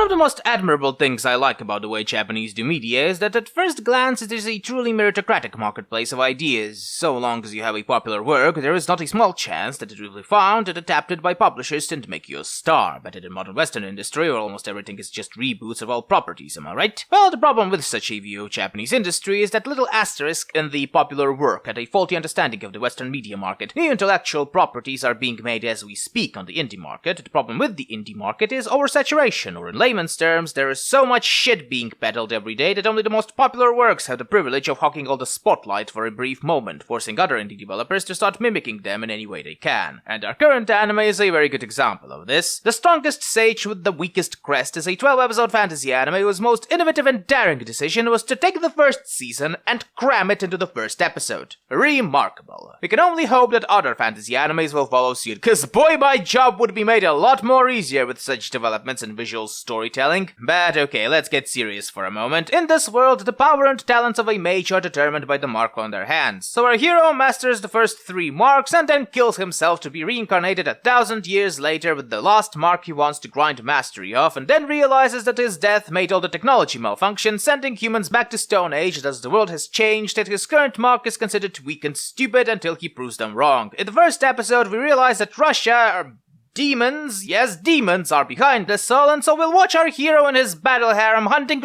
of the most admirable things I like about the way Japanese do media is that at first glance it is a truly meritocratic marketplace of ideas. So long as you have a popular work, there is not a small chance that it will be found and adapted by publishers and make you a star. Better than modern Western industry, where almost everything is just reboots of old properties, am I right? Well, the problem with such a view of Japanese industry is that little asterisk in the popular work and a faulty understanding of the Western media market. New intellectual properties are being made as we speak on the indie market. The problem with the indie market is oversaturation, or in layman's terms, there is so much shit being peddled every day that only the most popular works have the privilege of hogging all the spotlight for a brief moment, forcing other indie developers to start mimicking them in any way they can. And our current anime is a very good example of this. The strongest sage with the weakest crest is a 12-episode fantasy anime whose most innovative and daring decision was to take the first season and cram it into the first episode. Remarkable. We can only hope that other fantasy animes will follow suit, cause boy, my job would be made a lot more easier with such developments and visual storytelling. But okay, let's get serious for a moment. In this world, the power and talents of a mage are determined by the mark on their hands. So our hero masters the first 3 marks and then kills himself to be reincarnated 1,000 years later with the last mark he wants to grind mastery of, and then realizes that his death made all the technology malfunction, sending humans back to Stone Age, as the world has changed, that his current mark is considered weak and stupid until he proves them wrong. In the first episode, we realize that Russia demons, yes, demons are behind this all, and so we'll watch our hero and his battle harem hunting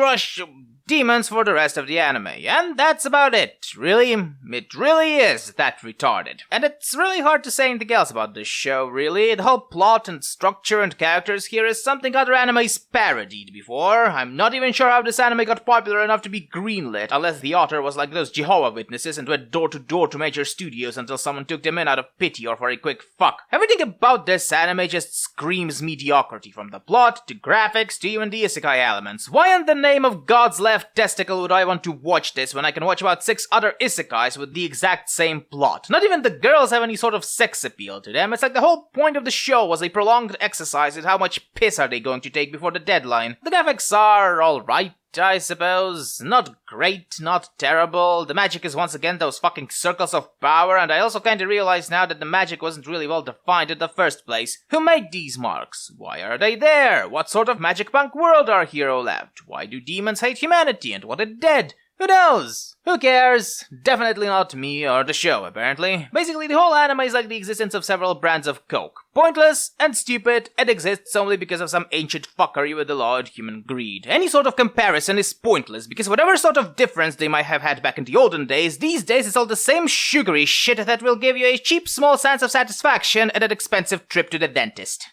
demons for the rest of the anime. And that's about it. Really, it really is that retarded. And it's really hard to say anything else about this show, really. The whole plot and structure and characters here is something other animes parodied before. I'm not even sure how this anime got popular enough to be greenlit, unless the author was like those Jehovah's Witnesses and went door to door to major studios until someone took them in out of pity or for a quick fuck. Everything about this anime just screams mediocrity, from the plot to graphics to even the isekai elements. Why in the name of God's left testicle would I want to watch this when I can watch about 6 other isekais with the exact same plot? Not even the girls have any sort of sex appeal to them. It's like the whole point of the show was a prolonged exercise in how much piss are they going to take before the deadline. The graphics are alright, I suppose. Not great, not terrible. The magic is once again those fucking circles of power, and I also kinda realize now that the magic wasn't really well defined in the first place. Who made these marks? Why are they there? What sort of magic punk world our hero left? Why do demons hate humanity and want it dead? Who knows? Who cares? Definitely not me or the show, apparently. Basically, the whole anime is like the existence of several brands of coke. Pointless and stupid, and exists only because of some ancient fuckery with the law and human greed. Any sort of comparison is pointless, because whatever sort of difference they might have had back in the olden days, these days it's all the same sugary shit that will give you a cheap small sense of satisfaction and an expensive trip to the dentist.